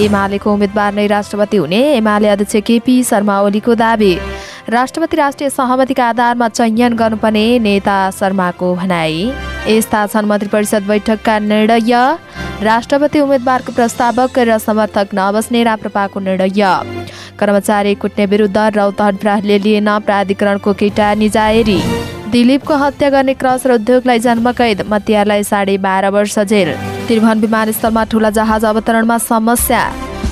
एमालेको उम्मेद्वार नै राष्ट्रपति हुने एमाले अध्यक्ष केपी शर्मा ओलीको दाबी। राष्ट्रपति राष्ट्रिय सहमतिका आधारमा चयन गर्नुपर्ने नेता शर्माको भनाई। यस्ता छन् मन्त्री परिषद बैठकका निर्णय। राष्ट्रपति उम्मेद्वारको प्रस्तावक र समर्थक नबस्ने राप्रपाको निर्णय। कर्मचारी कुट्ने विरुद्ध रौतहट प्रहरीले लिएन प्राधिकरणको केटा निजायरी। दिलीपको हत्या गर्ने क्रस र उद्योगलाई जन्मकैद, मतियारलाई 12.5 वर्ष जेल। त्रिभुवन विमानस्थलमा ठूला जहाज अवतरणमा समस्या।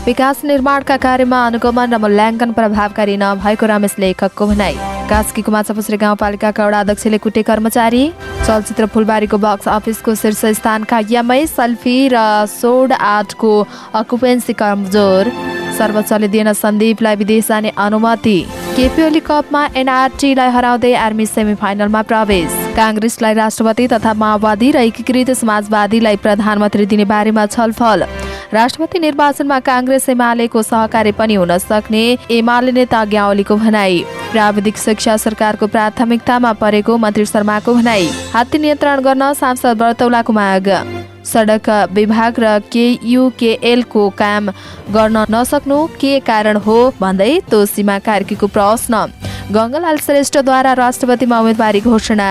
विकास निर्माणका कार्यमा अनुगमन र मूल्याङ्कन प्रभावकारी नभएको रमेश लेखकको भनाई। कास्कीको माछापुछ्रे गाउँपालिकाका वडा अध्यक्षले कुटे कर्मचारी। चलचित्र फुलबारीको बक्स अफिसको शीर्ष स्थानका यमै सेल्फी र सोड आर्टको अकुपेन्सी कमजोर। सर्वोच्चले दिएन सन्दीपलाई विदेश जाने अनुमति। केपी ओली कपमा एनआरटीलाई हराउँदै आर्मी सेमिफाइनलमा प्रवेश। काङ्ग्रेसलाई राष्ट्रपति तथा माओवादी र एकीकृत समाजवादीलाई प्रधानमन्त्री दिने बारेमा छलफल। राष्ट्रपति निर्वाचनमा काङ्ग्रेस एमालेको सहकारी पनि हुन सक्ने एमाले नेता ग्याओलीको भनाई। प्राविधिक शिक्षा सरकारको प्राथमिकतामा परेको मन्त्री शर्माको भनाई। हात्ती नियन्त्रण गर्न सांसद बर्तौलाको माग। सडक विभाग र केयुकेएलको काम गर्न नसक्नु के कारण हो भन्दै तोसीमा कार्कीको प्रश्न। गङ्गालाल श्रेष्ठद्वारा राष्ट्रपतिमा उम्मेदवारी घोषणा।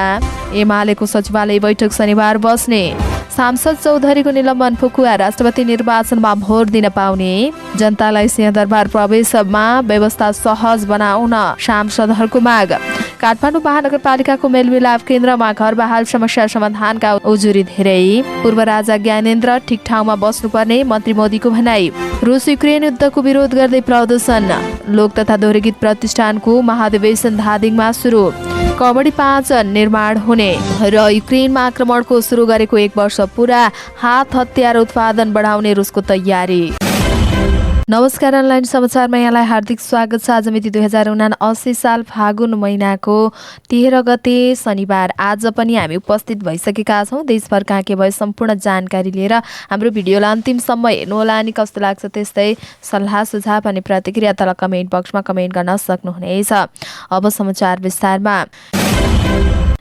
एमालेको सचिवालय बैठक शनिबार बस्ने। सांसद चौधरीको निलम्बन फुकुवा, राष्ट्रपति निर्वाचनमा भोट दिन पाउने। जनतालाई सिंहदरबार प्रवेशमा व्यवस्था सहज बनाउन सांसदहरूको माग। काठमाडौँ महानगरपालिकाको मेलमिलाप केन्द्रमा घर बहाल समस्या समाधानका उजुरी धेरै। पूर्व राजा ज्ञानेन्द्र ठिक ठाउँमा बस्नुपर्ने मन्त्री मोदीको भनाई। रुस युक्रेन युद्धको विरोध गर्दै प्रदर्शन। लोक तथा दोहोरी गीत प्रतिष्ठानको महाधिवेशन धादिङमा सुरु। कबड्डी 5 निर्माण हुने र युक्रेनमा आक्रमणको सुरु गरेको 1 वर्ष पुरा। हात हतियार उत्पादन बढाउने रुसको तयारी। नमस्कार, अनलाइन समाचारमा यहाँलाई हार्दिक स्वागत छ। आज मिति 2079 साल फागुन महिनाको 13 गते शनिबार। आज पनि हामी उपस्थित भइसकेका छौँ देशभर कहाँ के भयो सम्पूर्ण जानकारी लिएर। हाम्रो भिडियोलाई अन्तिमसम्म हेर्नुहोला। अनि कस्तो लाग्छ त्यस्तै सल्लाह सुझाव अनि प्रतिक्रिया तल कमेन्ट बक्समा कमेन्ट गर्न सक्नुहुनेछ। अब समाचार विस्तारमा।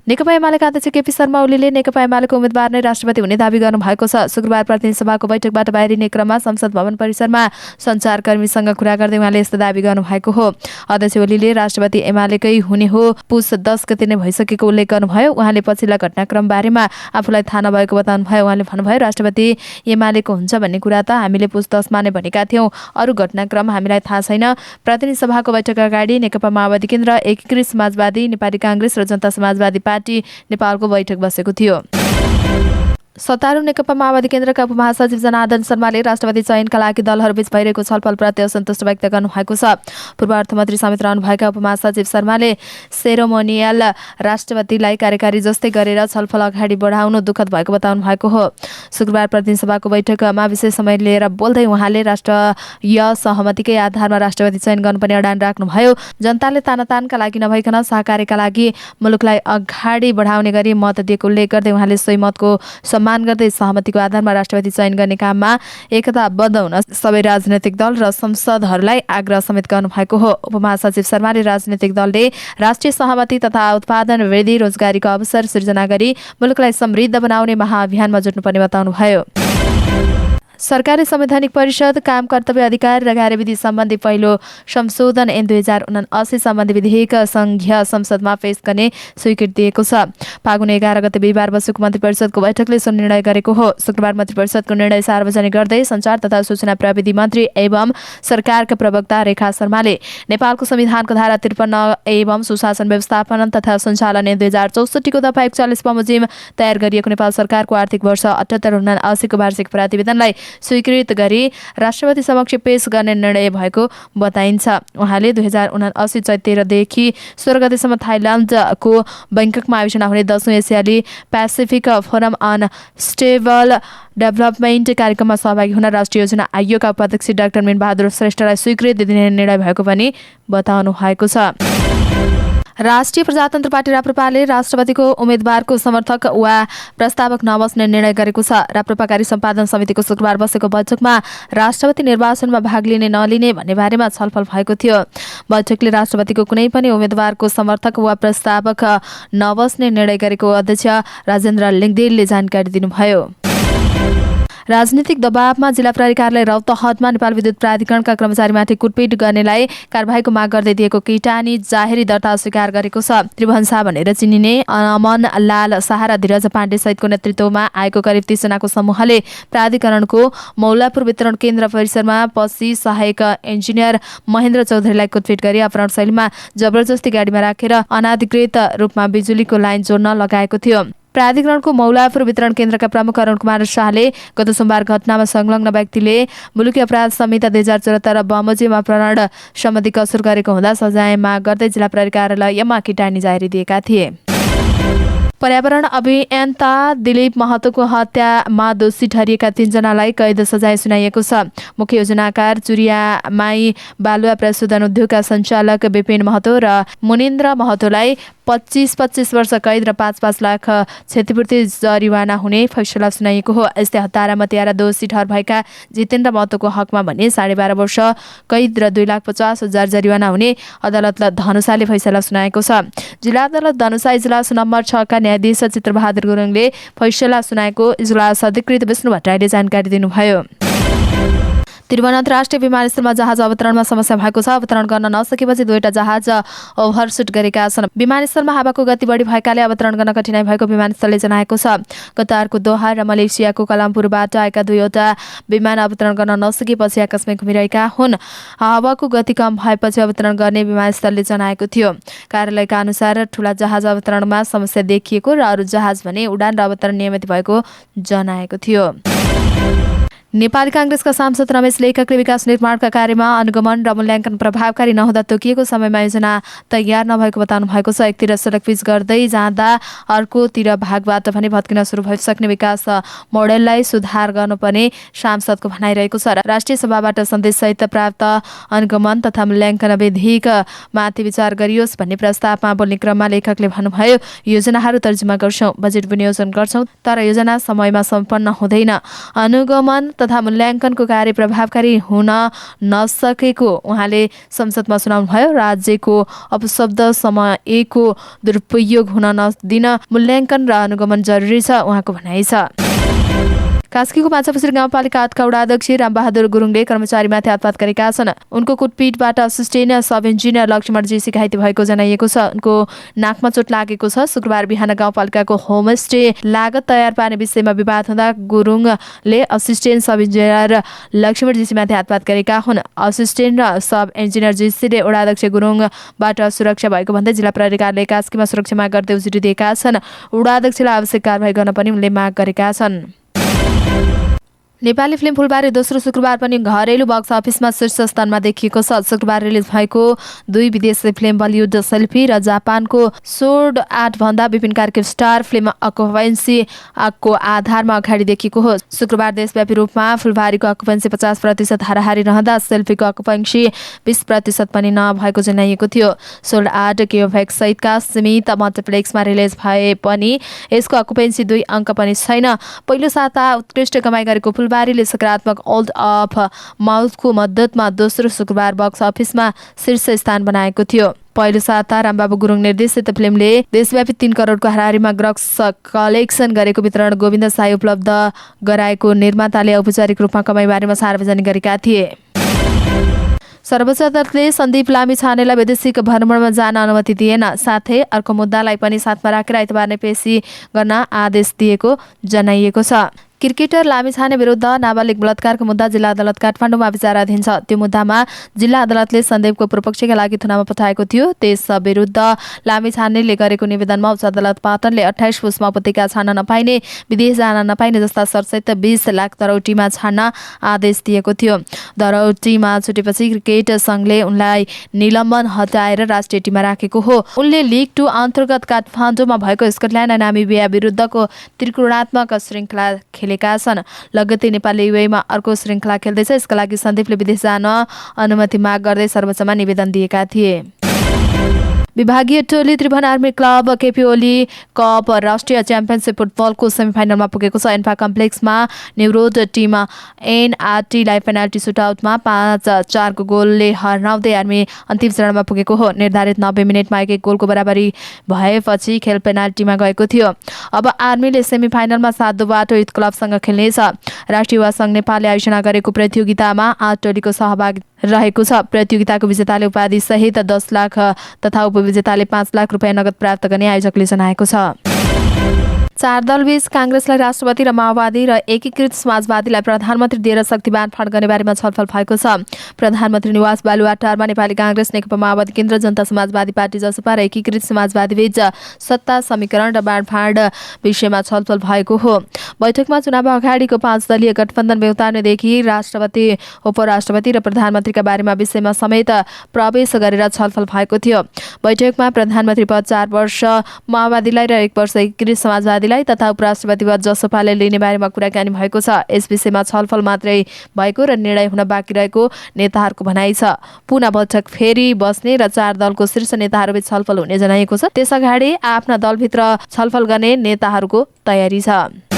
नेकपा एमालेका अध्यक्ष केपी शर्मा ओलीले नेकपा एमालेको उम्मेद्वार नै राष्ट्रपति हुने दावी गर्नुभएको छ। शुक्रबार प्रतिनिधि सभाको बैठकबाट बाहिरिने क्रममा संसद भवन परिसरमा सञ्चारकर्मीसँग कुरा गर्दै उहाँले यस्तो दावी गर्नुभएको हो। अध्यक्ष ओलीले राष्ट्रपति एमालेकै हुने हो, पुस 10 गते नै भइसकेको उल्लेख गर्नुभयो। उहाँले पछिल्ला घटनाक्रम बारेमा आफूलाई थाहा नभएको बताउनुभयो। उहाँले भन्नुभयो, राष्ट्रपति एमालेको हुन्छ भन्ने कुरा त हामीले पुस 10 मा नै भनेका थियौँ। अरू घटनाक्रम हामीलाई थाहा छैन। प्रतिनिधि सभाको बैठक अगाडि नेकपा माओवादी केन्द्र, एकीकृत समाजवादी, नेपाली काङ्ग्रेस र जनता समाजवादी पार्टी नेपालको बैठक बसेको थियो। सत्तारूढ नेकपा माओवादी केन्द्रका उपमहासचिव जनार्दन शर्माले राष्ट्रपति चयनका लागि दलहरूबीच भइरहेको छलफलप्रति असन्तुष्ट व्यक्त गर्नुभएको छ। पूर्व अर्थमन्त्री समेत रहनुभएका उपमहासचिव शर्माले सेरोमोनियल राष्ट्रपतिलाई कार्यकारी जस्तै गरेर छलफल अगाडि बढाउनु दुःखद भएको बताउनु भएको हो। शुक्रबार प्रतिनिधि सभाको बैठकमा विशेष समय लिएर बोल्दै उहाँले राष्ट्रिय सहमतिकै आधारमा राष्ट्रपति चयन गर्नुपर्ने अडान राख्नुभयो। जनताले तानातानका लागि नभइकन सहकार्यका लागि मुलुकलाई अगाडि बढाउने गरी मत दिएको उल्लेख गर्दै उहाँले सोही मतको सम्मान गर्दै सहमतिको आधारमा राष्ट्रपति चयन गर्ने काममा एकताबद्ध हुन सबै राजनैतिक दल र संसदहरूलाई आग्रह समेत गर्नुभएको हो। उपमहासचिव शर्माले राजनैतिक दलले राष्ट्रिय सहमति तथा उत्पादन वृद्धि, रोजगारीको अवसर सृजना गरी मुलुकलाई समृद्ध बनाउने महाअभियानमा जुट्नुपर्ने बताउनुभयो। सरकारी संवैधानिक परिषद, काम कर्तव्य अधिकार र कार्यविधि सम्बन्धी पहिलो संशोधन ऐन 2079 सम्बन्धी विधेयक संघीय संसदमा पेश गर्ने स्वीकृति दिएको छ। फागुन 11 गते बिहिबार बसेको मन्त्री परिषदको बैठकले सो निर्णय गरेको हो। शुक्रबार मन्त्री परिषदको निर्णय सार्वजनिक गर्दै सञ्चार तथा सूचना प्रविधि मन्त्री एवं सरकारका प्रवक्ता रेखा शर्माले नेपालको संविधानको धारा 53 एवं सुशासन व्यवस्थापन तथा सञ्चालन ऐन 2064 को दफा 41 बमोजिम तयार गरिएको नेपाल सरकारको आर्थिक वर्ष 78-79 को वार्षिक प्रतिवेदनलाई स्वीकृत गरी राष्ट्रपति समक्ष पेश गर्ने निर्णय भएको बताइन्छ। उहाँले 2079 चैत 13 देखि 16 गतेसम्म थाइल्याण्डको बैंककमा आयोजना हुने 10औं एसियाली Pacific forum on stable development कार्यक्रममा सहभागी हुन राष्ट्रिय योजना आयोगका उपाध्यक्ष डाक्टर मीनबहादुर श्रेष्ठलाई स्वीकृति दिने निर्णय भएको पनि बताउनु भएको छ। राष्ट्रिय प्रजातन्त्र पार्टी राप्रपाले राष्ट्रपतिको उम्मेद्वारको समर्थक वा प्रस्तावक नबस्ने निर्णय गरेको छ। राप्रपा कार्य सम्पादन समितिको शुक्रबार बसेको बैठकमा राष्ट्रपति निर्वाचनमा भाग लिने नलिने भन्ने बारेमा छलफल भएको थियो। बैठकले राष्ट्रपतिको कुनै पनि उम्मेद्वारको समर्थक वा प्रस्तावक नबस्ने निर्णय गरेको अध्यक्ष राजेन्द्र लिङदेलले जानकारी दिनुभयो। राजनीतिक दबावमा जिल्ला प्रहरी कार्यालय रौतहटमा नेपाल विद्युत प्राधिकरणका कर्मचारीमाथि कुटपिट गर्नेलाई कारबाहीको माग गर्दै दिएको किटानी जाहेरी दर्ता स्वीकार गरेको छ। त्रिभुवन शाह भनेर चिनिने अमन लाल शाह र धीरज पाण्डे सहितको नेतृत्वमा आएको करिब 30 जनाको समूहले प्राधिकरणको मौलापुर वितरण केन्द्र परिसरमा पसी सहायक इन्जिनियर महेन्द्र चौधरीलाई कुटपिट गरी अपहरण शैलीमा जबरजस्ती गाडीमा राखेर अनाधिकृत रूपमा बिजुलीको लाइन जोड्न लगाएको थियो। प्राधिकरणको मौलापुर वितरण केन्द्रका प्रमुख अरुण कुमार शाहले गत सोमबार घटनामा संलग्न व्यक्तिले मुलुकी अपराध संहिता 2074 बमोजिम अपहरण सम्बन्धी कसुर गरेको हुँदा सजाय माग गर्दै जिल्ला प्रहरी कार्यालयमा किटानी जारी दिएका थिए। पर्यावरण अभियन्ता दिलीप महतोको हत्यामा दोषी ठहरिएका 3 जनालाई कैद सजाय सुनाइएको छ। मुख्य योजनाकार चुरियामाई बालुवा प्रशोधन उद्योगका सञ्चालक विपिन महतो र मुनिन्द्र महतोलाई 25-25 वर्ष कैद र 5-5 लाख क्षतिपूर्ति जरिवाना हुने फैसला सुनाइएको हो। यस्तै हत्यारामा 13 दोषी ठहर भएका जितेन्द्र महतोको हकमा भने 12.5 वर्ष कैद र 2,50,000 जरिवाना हुने अदालत धनुषाले फैसला सुनाएको छ। जिल्ला अदालत धनुषा इजलास नम्बर 6 का न्यायाधीश चित्रबहादुर गुरुङले फैसला सुनाएको इजलास अधिकृत विष्णु भट्टराईले जानकारी दिनुभयो। त्रिभुवन अन्तर्राष्ट्रिय विमानस्थलमा जहाज अवतरणमा समस्या भएको छ। अवतरण गर्न नसकेपछि 2वटा जहाज ओभरसुट गरेका छन्। विमानस्थलमा हावाको गति बढी भएकाले अवतरण गर्न कठिनाइ भएको विमानस्थलले जनाएको छ। कतारको दोहा र मलेसियाको कलामपुरबाट आएका 2वटा विमान अवतरण गर्न नसकेपछि आकाशमा घुमिरहेका हुन्। हावाको गति कम भएपछि अवतरण गर्ने विमानस्थलले जनाएको थियो। कार्यालयका अनुसार ठूला जहाज अवतरणमा समस्या देखिएको र अरू जहाज भने उडान र अवतरण नियमित भएको जनाएको थियो। नेपाली कांग्रेसका सांसद रमेश लेखकले विकास निर्माणका कार्यमा अनुगमन र मूल्याङ्कन प्रभावकारी नहुँदा तोकिएको समयमा योजना तयार नभएको बताउनु भएको छ। एकतिर सडक पिच गर्दै जाँदा अर्कोतिर भागबाट भने भत्किन सुरु भइसक्ने विकास मोडेललाई सुधार गर्नुपर्ने सांसदको भनाइरहेको छ। राष्ट्रिय सभाबाट सन्देशसहित प्राप्त अनुगमन तथा मूल्याङ्कन विधिक माथि विचार गरियोस् भन्ने प्रस्तावमा बोल्ने क्रममा लेखकले भन्नुभयो, योजनाहरू तर्जुमा गर्छौं, बजेट विनियोजन गर्छौं, तर योजना समयमा सम्पन्न हुँदैन। अनुगमन तथा मूल्याङ्कनको कार्य प्रभावकारी हुन नसकेको उहाँले संसदमा सुनाउनुभयो। राज्यको अपशब्द समयको दुरुपयोग हुन नदिन मूल्याङ्कन र अनुगमन जरुरी छ, उहाँको भनाइ छ। कास्कीको माछापुछ्री गाउँपालिका 8 का वडाध्यक्ष रामबहादुर गुरुङले कर्मचारीमाथि हातपात गरेका छन्। उनको कुटपिटबाट असिस्टेन्ट सब इन्जिनियर लक्ष्मण जीसी घाइते भएको जनाइएको छ। उनको नाकमा चोट लागेको छ। शुक्रबार बिहान गाउँपालिकाको होमस्टे लागत तयार पार्ने विषयमा विवाद हुँदा गुरुङले असिस्टेन्ट सब इन्जिनियर लक्ष्मण जीसीमाथि हातपात गरेका हुन्। असिस्टेन्ट र सब इन्जिनियर जीसीले वडाध्यक्ष गुरुङबाट सुरक्षा भएको भन्दै जिल्ला प्रहरी कार्यालय कास्कीमा सुरक्षा माग गर्दै उजुरी दिएका छन्। वडाध्यक्षलाई आवश्यक कारबाही गर्न पनि उनले माग गरेका छन्। नेपाली फिल्म फुलबारी दोस्रो शुक्रबार पनि घरेलु बक्स अफिसमा शीर्ष स्थानमा देखिएको छ। शुक्रबार रिलिज भएको 2 विदेशी फिल्म बलिउड सेल्फी र जापानको सोर्ड आर्ट भन्दा विभिन्न कार्यक्रम स्टार फिल्म अकुपेन्सी को आधारमा अगाडि देखिएको हो। शुक्रबार देशव्यापी रूपमा फुलबारीको अकुपेन्सी 50% हाराहारी रहँदा सेल्फीको अकुपेन्सी 20% पनि नभएको जनाइएको थियो। सोल्ड आर्ट केओभेक्स सहितका सीमित मल्टिप्लेक्समा रिलिज भए पनि यसको अकुपेन्सी 2 अङ्क पनि छैन। पहिलो साता उत्कृष्ट कमाइ गरेको फुलबारीले सकारात्मक ओल्ड अफ माउथको मद्दतमा दोस्रो शुक्रबार बक्स अफिसमा शीर्ष स्थान बनाएको थियो। पहिलो साता रामबाबु गुरुङ निर्देशित फिल्मले देशव्यापी 3 करोडको हाराहारीमा ग्रस कलेक्सन गरेको वितरण गोविन्द साई उपलब्ध गराएको निर्माताले औपचारिक रूपमा कमाइ बारेमा सार्वजनिक गरेका थिए। सर्वोच्च अदालतले सन्दीप लामिछानेलाई वैदेशिक भ्रमणमा जान अनुमति दिएन। साथै अर्को मुद्दालाई पनि साथमा राखेर आइतबार नै पेशी गर्न आदेश दिएको जनाइएको छ। क्रिकेटर लामिछाने विरुद्ध नाबालिग बलात्कारको मुद्दा जिल्ला अदालत काठमाडौँमा विचाराधीन छ। त्यो मुद्दामा जिल्ला अदालतले सन्दीपको पूर्वपक्षका लागि थुनामा पठाएको थियो। त्यस विरुद्ध लामिछानेले गरेको निवेदनमा उच्च अदालत पाटनले 28 पुसमा उपत्यका छाड्न नपाइने, विदेश जान नपाइने जस्ता शर्तसहित 20 लाख दरौटीमा छाड्न आदेश दिएको थियो। दरौटीमा छुटेपछि क्रिकेट संघले उनलाई निलम्बन हटाएर राष्ट्रिय टिममा राखेको हो। उनले लिग 2 अन्तर्गत काठमाडौँमा भएको स्कटल्यान्ड र नामिबिया विरुद्धको त्रिकोणात्मक श्रृङ्खला खेलेका छन्। लगत्तै नेपाली युएमा अर्को श्रृङ्खला खेल्दैछ। यसका लागि सन्दीपले विदेश जान अनुमति माग गर्दै सर्वोच्चमा निवेदन दिएका थिए। विभागीय टोली Tribhuvan army club KP Oli cup राष्ट्रिय च्याम्पियनसिप फुटबलको सेमिफाइनलमा पुगेको छ। एन्फा कम्प्लेक्समा न्युरोड टिम एनआरटीलाई पेनाल्टी सुटआउटमा 5-4 को गोलले हराउँदै आर्मी अन्तिम चरणमा पुगेको हो। निर्धारित 90 मिनेटमा 1-1 गोलको बराबरी भएपछि खेल पेनाल्टीमा गएको थियो। अब आर्मीले सेमिफाइनलमा 7 दुबाटो युथ क्लबसँग खेल्नेछ। राष्ट्रिय युवा सङ्घ नेपालले आयोजना गरेको प्रतियोगितामा 8 टोलीको सहभाग रहेको छ। प्रतियोगिताको विजेताले उपाधि सहित 10 लाख तथा उपविजेताले 5 लाख रुपियाँ नगद प्राप्त गर्ने आयोजकले जनाएको छ। 4 दलबीच काङ्ग्रेसलाई राष्ट्रपति र माओवादी र एकीकृत समाजवादीलाई प्रधानमन्त्री दिएर शक्ति बाँडफाँड गर्ने बारेमा छलफल भएको छ। प्रधानमन्त्री निवास बालुवाटारमा नेपाली काङ्ग्रेस, नेकपा माओवादी केन्द्र, जनता समाजवादी पार्टी जसपा र एकीकृत समाजवादी बीच सत्ता समीकरण र बाँडफाँड विषयमा छलफल भएको हो। बैठकमा चुनाव अगाडिको 5 दलीय गठबन्धन बेउतार्नेदेखि राष्ट्रपति, उपराष्ट्रपति र प्रधानमन्त्रीका बारेमा विषयमा समेत प्रवेश गरेर छलफल भएको थियो। बैठकमा प्रधानमन्त्री पद 4 वर्ष माओवादीलाई र 1 वर्ष एकीकृत समाजवादीलाई तथा उपराष्ट्रपति पद जसपाले लिने बारेमा कुराकानी भएको छ। यस विषयमा छलफल मात्रै भएको र निर्णय हुन बाँकी रहेको नेताहरूको भनाइ छ। पुनः बैठक फेरि बस्ने र 4 दलको शीर्ष नेताहरूबीच छलफल हुने जनाइएको छ। त्यसअगाडि आफ्ना दलभित्र छलफल गर्ने नेताहरूको तयारी छ।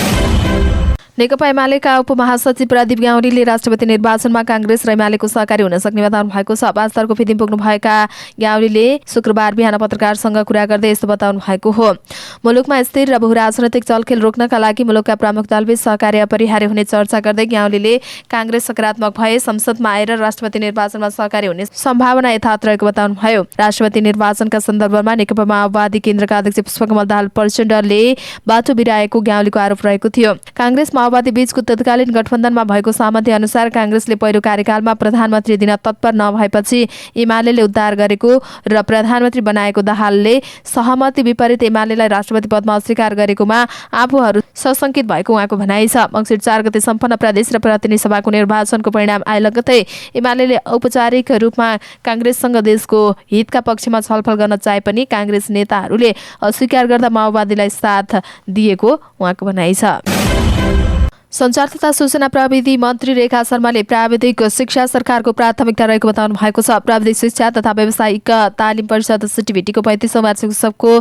नेकपा एमालेका उपमहासचिव प्रदीप ग्यावालीले राष्ट्रपति निर्वाचनमा काङ्ग्रेस र एमालेको सहकारी हुन सक्ने बताउनु भएको छ। 5 थरको फिदिम पुग्नुभएका ग्यावालीले शुक्रबार बिहान पत्रकारसँग कुरा गर्दै यस्तो बताउनु भएको हो। मुलुकमा स्थिर र बहुराजनैतिक चलखेल रोक्नका लागि मुलुकका प्रमुख दलबीच सहकार्य अपरिहार्य हुने चर्चा गर्दै ग्यावालीले काङ्ग्रेस सकारात्मक भए संसदमा आएर राष्ट्रपति निर्वाचनमा सहकारी हुने सम्भावना यथावत रहेको बताउनुभयो। राष्ट्रपति निर्वाचनका सन्दर्भमा नेकपा माओवादी केन्द्रका अध्यक्ष पुष्पकमल दाहाल प्रचण्डले बाटो बिराएको ग्यावालीको आरोप रहेको थियो। काङ्ग्रेस माओवादी बीचको तत्कालीन गठबन्धनमा भएको सहमति अनुसार काङ्ग्रेसले पहिलो कार्यकालमा प्रधानमन्त्री दिन तत्पर नभएपछि एमालेले उद्धार गरेको र प्रधानमन्त्री बनाएको दाहालले सहमति विपरीत एमालेलाई राष्ट्रपति पदमा अस्वीकार गरेकोमा आफूहरू सशङ्कित भएको उहाँको भनाइ छ। मङ्सिर 4 गते सम्पन्न प्रदेश र प्रतिनिधि सभाको निर्वाचनको परिणाम आए लगत्तै एमालेले औपचारिक रूपमा काङ्ग्रेससँग देशको हितका पक्षमा छलफल गर्न चाहे पनि काङ्ग्रेस नेताहरूले अस्वीकार गर्दा माओवादीलाई साथ दिएको उहाँको भनाइ छ। सञ्चार तथा सूचना प्रविधि मन्त्री रेखा शर्माले प्राविधिक शिक्षा सरकारको प्राथमिकता रहेको बताउनु भएको छ। प्राविधिक शिक्षा तथा व्यावसायिक तालिम परिषद सिटिभिटीको 35औं वार्षिक उत्सवको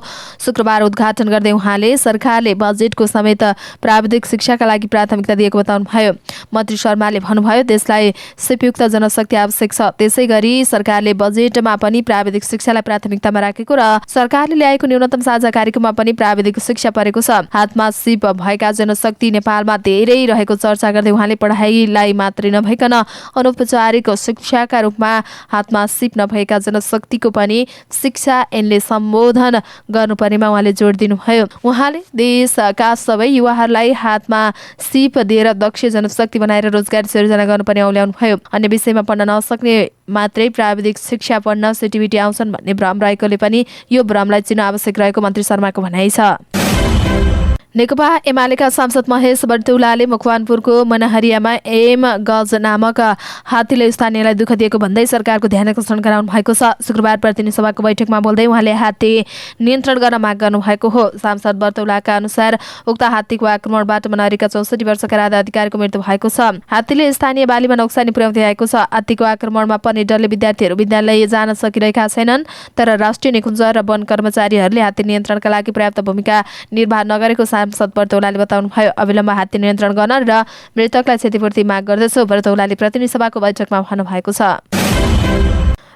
शुक्रबार उद्घाटन गर्दै उहाँले सरकारले बजेटको समेत प्राविधिक शिक्षाका लागि प्राथमिकता दिएको बताउनु भयो। मन्त्री शर्माले भन्नुभयो, देशलाई सिपयुक्त जनशक्ति आवश्यक छ, त्यसै गरी सरकारले बजेटमा पनि प्राविधिक शिक्षालाई प्राथमिकतामा राखेको र सरकारले ल्याएको न्यूनतम साझा कार्यक्रममा पनि प्राविधिक शिक्षा परेको छ। हातमा सिप भएका जनशक्ति नेपालमा धेरै रहेको चर्चा गर्दै उहाँले पढाइलाई मात्रै नभइकन अनौपचारिक शिक्षाका रूपमा हातमा सिप नभएका जनशक्तिको पनि शिक्षा एनले सम्बोधन गर्नुपर्नेमा उहाँले जोड दिनुभयो। उहाँले देशका सबै युवाहरूलाई हातमा सिप दिएर दक्ष जनशक्ति बनाएर रोजगार सिर्जना गर्नुपर्ने औल्याउनुभयो। अन्य विषयमा पढ्न नसक्ने मात्रै प्राविधिक शिक्षा पढ्न सिटिभिटी आउँछन् भन्ने भ्रम रहेकोले पनि यो भ्रमलाई चिन्न आवश्यक रहेको मन्त्री शर्माको भनाइ छ। नेकपा एमालेका सांसद महेश बर्तौलाले मकवानपुरको मनहरियामा एम गज नामक हात्तीले स्थानीयलाई दुःख दिएको भन्दै सरकारको ध्यान आकर्षण गराउनु भएको छ। शुक्रबार प्रतिनिधि सभाको बैठकमा बोल्दै उहाँले हात्ती नियन्त्रण गर्न माग गर्नुभएको हो। सांसद बर्तौलाका अनुसार उक्त हात्तीको आक्रमणबाट मनहरीका 64 वर्षका राधा अधिकारीको मृत्यु भएको छ। हात्तीले स्थानीय बालीमा नोक्सानी पुर्याउँदै आएको छ। हात्तीको आक्रमणमा पर्ने डरले विद्यार्थीहरू विद्यालय जान सकिरहेका छैनन्, तर राष्ट्रिय निकुञ्ज र वन कर्मचारीहरूले हात्ती नियन्त्रणका लागि पर्याप्त भूमिका निर्वाह नगरेको सांसद बर्तौलाले बताउनु भयो। अविलम्ब हात्ती नियन्त्रण गर्न र मृतकलाई क्षतिपूर्ति माग गर्दछु बर्तौलाले प्रतिनिधि सभाको बैठकमा भन्नुभएको छ।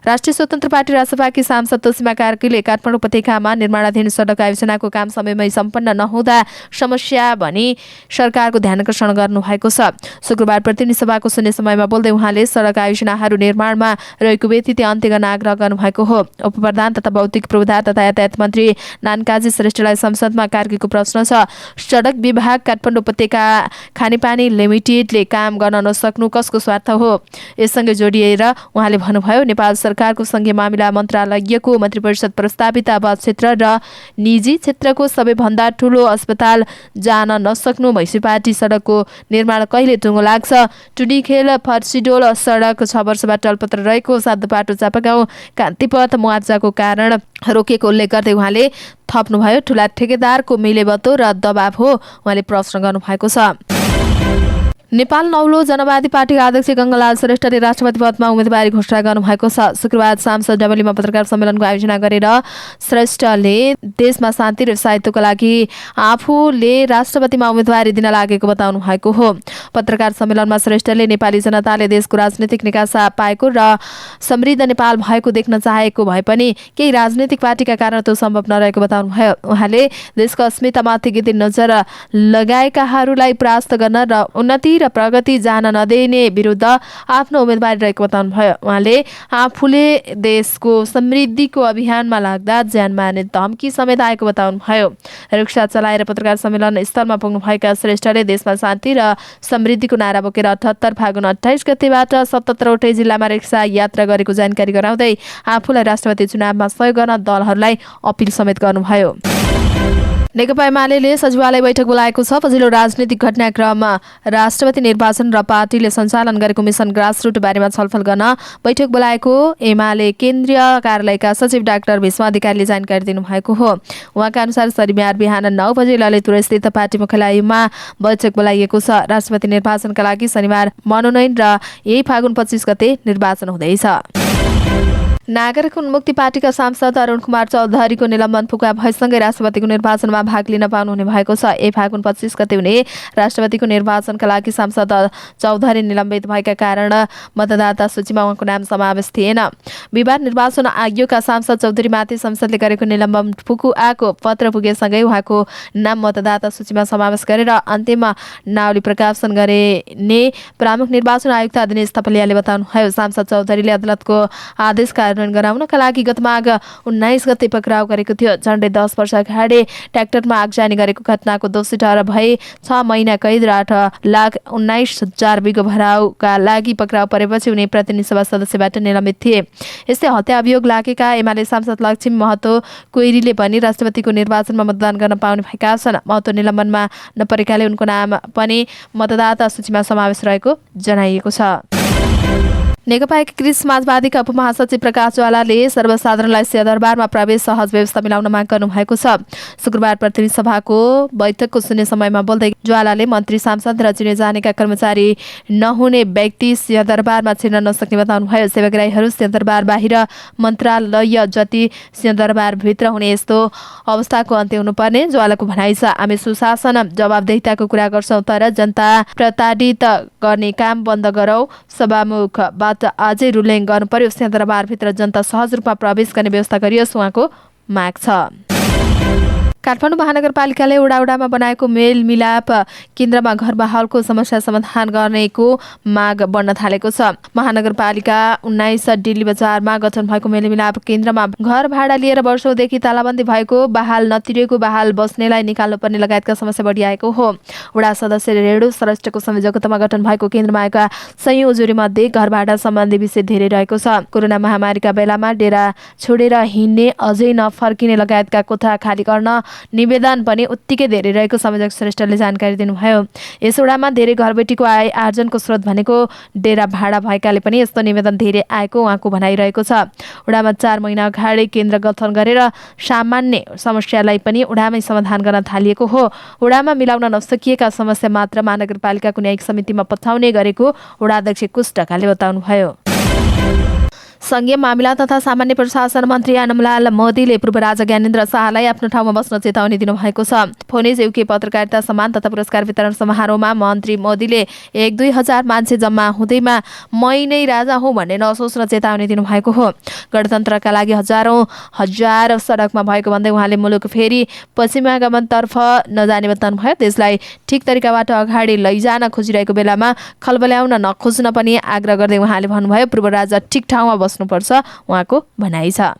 राष्ट्रिय स्वतन्त्र पार्टी रासपाकी सांसद तोसीमा कार्कीले काठमाडौँ उपत्यकामा निर्माणाधीन सडक आयोजनाको काम समयमै सम्पन्न नहुँदा समस्या भनी सरकारको ध्यान आकर्षण गर्नुभएको छ। शुक्रबार प्रतिनिधि सभाको शून्य समयमा बोल्दै उहाँले सडक आयोजनाहरू निर्माणमा रहेको व्यतिथि अन्त्य गर्न आग्रह गर्नुभएको हो। उपप्रधान तथा भौतिक पूर्वाधार तथा यातायात मन्त्री नानकाजी श्रेष्ठलाई संसदमा कार्कीको प्रश्न छ, सडक विभाग काठमाडौँ उपत्यका खानेपानी लिमिटेडले काम गर्न नसक्नु कसको स्वार्थ हो? यससँगै जोडिएर उहाँले भन्नुभयो, नेपाल सरकारको संघीय मामिला मन्त्रालयको मन्त्री परिषद प्रस्तावित आवास क्षेत्र र निजी क्षेत्रको सबैभन्दा ठूलो अस्पताल जान नसक्नु, म्युनिसिपालिटी सडकको निर्माण कहिले टुङ्गो लाग्छ, टुडीखेल फर्सिडोल सडक 6 वर्षबाट टलपत्र रहेको, सातपाटो चापागाउँ कान्तिपथ मुआवजाको कारण रोकेको उल्लेख गर्दै उहाँले थप्नुभयो, ठूला ठेकेदारको मिलेबतो र दबाव हो। उहाँले प्रश्न गर्नुभएको छ। नेपाल नौलो जनवादी पार्टीका अध्यक्ष गङ्गालाल श्रेष्ठले राष्ट्रपति पदमा उम्मेदवारी घोषणा गर्नुभएको छ। शुक्रबार सांसद डबलीमा पत्रकार सम्मेलनको आयोजना गरेर श्रेष्ठले देशमा शान्ति र स्थायित्वको लागि आफूले राष्ट्रपतिमा उम्मेदवारी दिन लागेको बताउनु भएको हो। पत्रकार सम्मेलनमा श्रेष्ठले नेपाली जनताले देशको राजनीतिक निकासा पाएको र समृद्ध नेपाल भएको देख्न चाहेको भए पनि केही राजनीतिक पार्टीका कारण त्यो सम्भव नरहेको बताउनु भयो। उहाँले देशको अस्मितामाथि गिद्धे नजर लगाएकाहरूलाई परास्त गर्न र उन्नति र प्रगति जान नदिने विरुद्ध आफ्नो उम्मेदवारी रहेको बताउनु भयो। उहाँले आफूले देशको समृद्धिको अभियानमा लाग्दा ज्यान मार्ने धम्की समेत आएको बताउनु भयो। रिक्सा चलाएर पत्रकार सम्मेलन स्थलमा पुग्नुभएका श्रेष्ठले देशमा शान्ति र समृद्धिको नारा बोकेर 78 फागुन 28 गतेबाट 77वटै जिल्लामा रिक्सा यात्रा गरेको जानकारी गराउँदै आफूलाई राष्ट्रपति चुनावमा सहयोग गर्न दलहरूलाई अपिल समेत गर्नुभयो। नेकपा एमाले सचिवालय बैठक बोलाएको छ। पछिल्लो राजनीतिक घटनाक्रममा राष्ट्रपति निर्वाचन र पार्टीले सञ्चालन गरेको मिसन ग्रासरुट बारेमा छलफल गर्न बैठक बोलाएको एमाले केन्द्रीय कार्यालयका सचिव डाक्टर भीष्म अधिकारीले जानकारी दिनुभएको हो। उहाँका अनुसार शनिबार बिहान 9 बजे ललितपुर स्थित पार्टी मुख्यालयमा बैठक बोलाइएको छ। राष्ट्रपति निर्वाचनका लागि शनिबार मनोनयन र यही फागुन 25 गते निर्वाचन हुँदैछ। नागरिक उन्मुक्ति पार्टीका सांसद अरुण कुमार चौधरीको निलम्बन फुका भएसँगै राष्ट्रपतिको निर्वाचनमा भाग लिन पाउनुहुने भएको छ। यही फागुन 25 गते हुने राष्ट्रपतिको निर्वाचनका लागि सांसद चौधरी निलम्बित भएका कारण मतदाता सूचीमा उहाँको नाम समावेश थिएन। बिहार निर्वाचन आयोगका सांसद चौधरीमाथि संसदले गरेको निलम्बन फुकुआको पत्र पुगेसँगै उहाँको नाम मतदाता सूचीमा समावेश गरेर अन्तिममा नावली प्रकाशन गर्ने प्रमुख निर्वाचन आयुक्त दिनेश थपलियाले बताउनुभयो। सांसद चौधरीले अदालतको आदेश गराउनका लागि गत माघ 19 गते पक्राउ गरेको थियो। झन्डै 10 वर्ष अगाडि ट्र्याक्टरमा आगजनी गरेको घटनाको दोषी ठहर भए 6 महिना कैद र 8,19,000 बिगो भराउका लागि पक्राउ परेपछि उनी प्रतिनिधि सभा सदस्यबाट निलम्बित थिए। यस्तै हत्या अभियोग लागेका एमाले सांसद लक्ष्मी महतो कोइरीले पनि राष्ट्रपतिको निर्वाचनमा मतदान गर्न पाउने भएका छन्। महतो निलम्बनमा नपरेकाले उनको नाम पनि मतदाता सूचीमा समावेश रहेको जनाइएको छ। नेकपा एकीकृत समाजवादीका उपमहासचिव प्रकाश ज्वालाले सर्वसाधारणलाई सिंहदरबारमा प्रवेश सहज व्यवस्था मिलाउन माग गर्नुभएको छ। शुक्रबार प्रतिनिधि सभाको बैठकको शून्य समयमा बोल्दै ज्वालाले मन्त्री सांसद र चिने जानेका कर्मचारी नहुने व्यक्ति सिंहदरबारमा छिर्न नसक्ने बताउनुभयो। सेवाग्राहीहरू सिंहदरबार बाहिर मन्त्रालय जति सिंहदरबारभित्र हुने यस्तो अवस्थाको अन्त्य हुनुपर्ने ज्वालाको भनाइ छ। हामी सुशासन जवाबदेहिताको कुरा गर्छौँ तर जनता प्रताडित गर्ने काम बन्द गरौँ। सभामुखबाट अझै रुलिङ गर्नु पर्यो। सिंहदरबारभित्र जनता सहज रूपमा प्रवेश गर्ने व्यवस्था गरियोस् उहाँको माग छ। काठमाडौँ महानगरपालिकाले वडामा बनाएको मेलमिलाप केन्द्रमा घर बहालको समस्या समाधान गर्नेको माग बढ्न थालेको छ। महानगरपालिका 19 दिल्ली बजारमा गठन भएको मेलमिलाप केन्द्रमा घर भाडा लिएर वर्षौंदेखि तालाबन्दी भएको, बहाल नतिरेको, बहाल बस्नेलाई निकाल्नुपर्ने लगायतका समस्या बढिआएको हो। वडा सदस्य रेणु श्रेष्ठको संयोजकतामा गठन भएको केन्द्रमा आएका सयौं उजुरीमध्ये घर भाडा सम्बन्धी विषय धेरै रहेको छ। कोरोना महामारीका बेलामा डेरा छोडेर हिँड्ने, अझै नफर्किने लगायतका कोठा खाली गर्न निवेदन पनि उत्तिकै धेरै रहेको संयोजक श्रेष्ठले जानकारी दिनुभयो। यस वडामा धेरै घरबेटीको आय आर्जनको स्रोत भनेको डेरा भाडा भएकाले पनि यस्तो निवेदन धेरै आएको उहाँको भनाइरहेको छ। वडामा 4 महिना अगाडि केन्द्र गठन गरेर सामान्य समस्यालाई पनि वडामै समाधान गर्न थालिएको हो। वडामा मिलाउन नसकिएका समस्या मात्र महानगरपालिकाको न्यायिक समितिमा पठाउने गरेको वडा अध्यक्ष कुश ढकालले बताउनुभयो। संघीय मामिला तथा सामान्य प्रशासन मन्त्री आनमलाल मोदीले पूर्व राजा ज्ञानेन्द्र शाहलाई आफ्नो ठाउँमा बस्न चेतावनी दिनुभएको छ। फोनिज युके पत्रकारिता सम्मान तथा पुरस्कार वितरण समारोहमा मन्त्री मोदीले 1-2 हजार मान्छे जम्मा हुँदैमा मै नै राजा हुँ भन्ने नसोच्न चेतावनी दिनुभएको हो। गणतन्त्रका लागि हजार सडकमा भएको भन्दै उहाँले मुलुक फेरि पश्चिमागमनतर्फ नजाने बताउनुभयो। देशलाई ठिक तरिकाबाट अगाडि लैजान खोजिरहेको बेलामा खलबल्याउन नखोज्न पनि आग्रह गर्दै उहाँले भन्नुभयो पूर्व राजा ठिक ठाउँमा बस्नुपर्छ उहाँको भनाइ छ।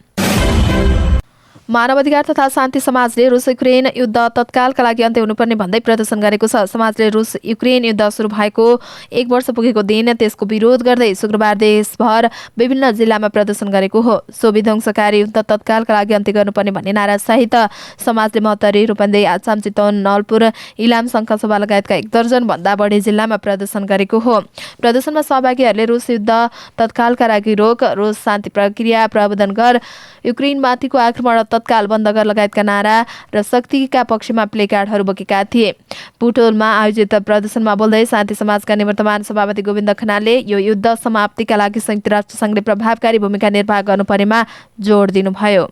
मानवाधिकार तथा शान्ति समाजले रुस युक्रेन युद्ध तत्कालका लागि अन्त्य हुनुपर्ने भन्दै प्रदर्शन गरेको छ। समाजले रुस युक्रेन युद्ध सुरु भएको 1 वर्ष पुगेको दिन त्यसको विरोध गर्दै शुक्रबार देशभर विभिन्न जिल्लामा प्रदर्शन गरेको हो। सो विध्वंसकारी युद्ध तत्कालका लागि अन्त्य गर्नुपर्ने भन्ने नारा सहित समाजले महोत्तरी, रूपन्देही, आसाम, चितवन, नलपुर, इलाम, शङ्खसभा लगायतका 1 दर्जन भन्दा बढी जिल्लामा प्रदर्शन गरेको हो। प्रदर्शनमा सहभागीहरूले रुस युद्ध तत्कालका लागि रोक, रुस शान्ति प्रक्रिया प्रवर्धन गर, युक्रेनमाथिको आक्रमण तत्काल बन्द गर लगायतका नारा र शक्तिका पक्षमा प्लेकार्डहरू बोकेका थिए। बुटोलमा आयोजित प्रदर्शनमा बोल्दै शान्ति समाजका निवर्तमान सभापति गोविन्द खनालले यो युद्ध समाप्तिका लागि संयुक्त राष्ट्र सङ्घले प्रभावकारी भूमिका निर्वाह गर्नुपर्नेमा जोड दिनुभयो।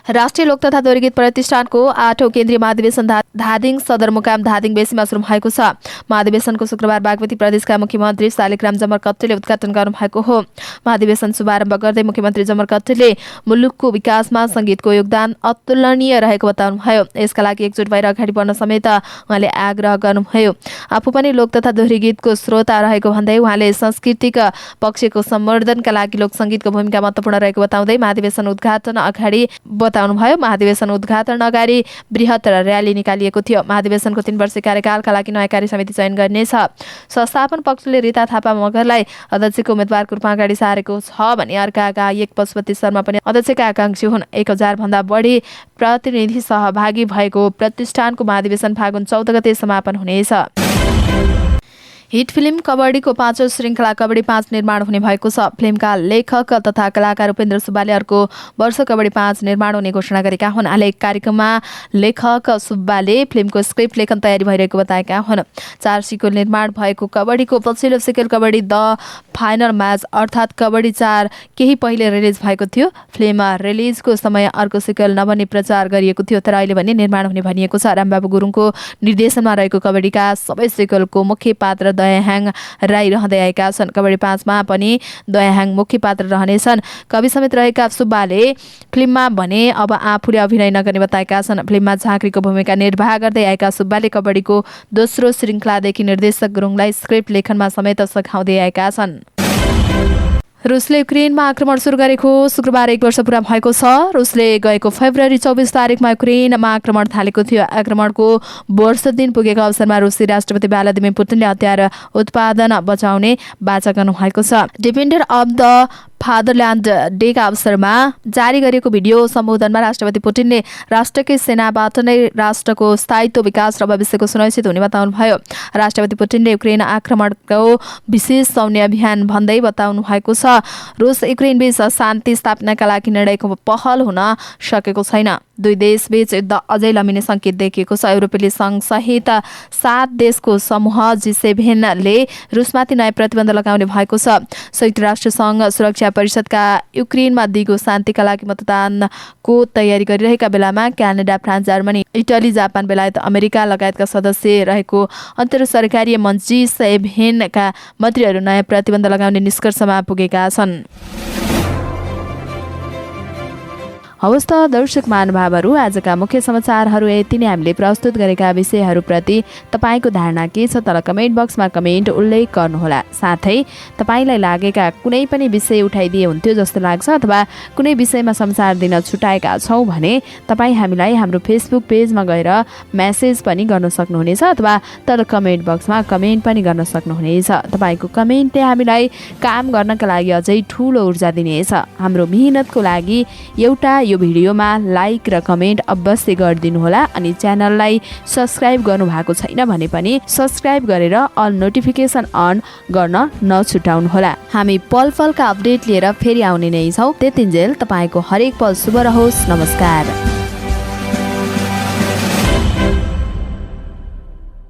राष्ट्रिय लोक तथा दोहोरीगीत प्रतिष्ठानको 8औं केन्द्रीय महाधिवेशन धादिङ सदरमुकाम धादिङ बेसीमा सुरु भएको छ। महाधिवेशनको शुक्रबार बागमती प्रदेशका मुख्यमन्त्री शालिग्राम जमर कट्टीले उद्घाटन गर्नुभएको हो। महाधिवेशन शुभारम्भ गर्दै मुख्यमन्त्री जमर कट्टीले मुलुकको विकासमा सङ्गीतको योगदान अतुलनीय रहेको बताउनुभयो। यसका लागि एकजुट भएर अगाडि बढ्न समेत उहाँले आग्रह गर्नुभयो। आफू पनि लोक तथा दोहोरीगीतको श्रोता रहेको भन्दै उहाँले सांस्कृतिक पक्षको सम्वर्धनका लागि लोकसङ्गीतको भूमिका महत्त्वपूर्ण रहेको बताउँदै महाधिवेशन उद्घाटन अगाडि बताउनुभयो। महाधिवेशन उद्घाटन अगाडि बृहत र्याली निकालिएको थियो। महाधिवेशनको 3 वर्षीय कार्यकालका लागि नयाँ कार्य समिति चयन गर्नेछ। संस्थापन पक्षले रीता थापा मगरलाई अध्यक्षको उम्मेदवारको रूपमा अगाडि सारेको छ भने अर्का गायक पशुपति शर्मा पनि अध्यक्षका आकांक्षी हुन्। 1000 भन्दा बढी प्रतिनिधि सहभागी भएको प्रतिष्ठानको महाधिवेशन फागुन 14 गते समापन हुनेछ। हिट फिल्म कबड्डीको 5औं श्रृङ्खला कबड्डी 5 निर्माण हुने भएको छ। फिल्मका लेखक तथा कलाकार उपेन्द्र सुब्बाले अर्को वर्ष कबड्डी 5 निर्माण हुने घोषणा गरेका हुन्। हालै एक कार्यक्रममा लेखक सुब्बाले फिल्मको स्क्रिप्ट लेखन तयारी भइरहेको बताएका हुन्। 4 सिक्वेल निर्माण भएको कबड्डीको पछिल्लो sequel kabaddi the final match अर्थात् कबड्डी 4 केही पहिले रिलिज भएको थियो। फिल्म रिलिजको समय अर्को सिक्वेल नबन्ने प्रचार गरिएको थियो, तर अहिले भने निर्माण हुने भनिएको छ। रामबाबु गुरुङको निर्देशनमा रहेको कबड्डीका सबै सिक्वेलको मुख्य पात्र दयाहाङ राई रहँदै आएका छन्। कबड्डी 5 मा पनि दयाहाङ मुख्य पात्र रहनेछन्। कवि समेत रहेका सुब्बाले फिल्ममा भने अब आफूले अभिनय नगर्ने बताएका छन्। फिल्ममा झाँक्रीको भूमिका निर्वाह गर्दै आएका सुब्बाले कबड्डीको दोस्रो श्रृङ्खलादेखि निर्देशक गुरुङलाई स्क्रिप्ट लेखनमा समेत सघाउँदै आएका छन्। रुसले युक्रेनमा आक्रमण सुरु गरेको शुक्रबार 1 वर्ष पुरा भएको छ। रुसले गएको फेब्रुअरी 24 तारिकमा युक्रेनमा आक्रमण थालेको थियो। आक्रमणको वर्ष दिन पुगेको अवसरमा रुसी राष्ट्रपति भ्लादिमिर पुटिनले हतियार उत्पादन बचाउने वाचा गर्नुभएको छ। डिफेन्डर अफ द फादरल्यान्ड डेका अवसरमा जारी गरिएको भिडियो सम्बोधनमा राष्ट्रपति पुटिनले राष्ट्रकै सेनाबाट नै राष्ट्रको स्थायित्व विकास र भविष्यको सुनिश्चित हुने बताउनुभयो। राष्ट्रपति पुटिनले युक्रेन आक्रमणको विशेष सैन्य अभियान भन्दै बताउनु भएको छ। रुस युक्रेन बीच शान्ति स्थापनाका लागि निर्णयको पहल हुन सकेको छैन। दुई देशबीच युद्ध अझै लम्बिने सङ्केत देखिएको छ। युरोपेली सङ्घ सहित 7 देशको समूह G7 ले रुसमाथि नयाँ प्रतिबन्ध लगाउने भएको छ। संयुक्त राष्ट्र सङ्घ सुरक्षा परिषदका युक्रेनमा दिगो शान्तिका लागि मतदानको तयारी गरिरहेका बेलामा Canada, France, Germany, Italy, Japan, बेलायत, अमेरिका लगायतका सदस्य रहेको अन्तर सरकारी मञ्च G7 का मन्त्रीहरू नयाँ प्रतिबन्ध लगाउने निष्कर्षमा पुगेका छन्। हवस् त दर्शक महानुभावहरू, आजका मुख्य समाचारहरू यति नै। हामीले प्रस्तुत गरेका विषयहरूप्रति तपाईँको धारणा के छ तल कमेन्ट बक्समा कमेन्ट उल्लेख गर्नुहोला। साथै तपाईँलाई लागेका कुनै पनि विषय उठाइदिए हुन्थ्यो जस्तो लाग्छ अथवा कुनै विषयमा समाचार दिन छुटाएका छौँ भने तपाईँ हामीलाई हाम्रो फेसबुक पेजमा गएर मेसेज पनि गर्न सक्नुहुनेछ अथवा तल कमेन्ट बक्समा कमेन्ट पनि गर्न सक्नुहुनेछ। तपाईँको कमेन्टले हामीलाई काम गर्नका लागि अझै ठुलो ऊर्जा दिनेछ। हाम्रो मेहनतको लागि एउटा यो भिडियोमा लाइक र कमेन्ट अवश्य गरिदिनुहोला। अनि च्यानललाई सब्स्क्राइब गर्नुभएको छैन भने पनि सब्स्क्राइब गरेर अल नोटिफिकेसन अन गर्न नछुटाउनुहोला। हामी पल पलका अपडेट लिएर फेरि आउने नै छौँ। त्यतिन्जेल तपाईँको हरेक पल शुभ रहोस्। नमस्कार।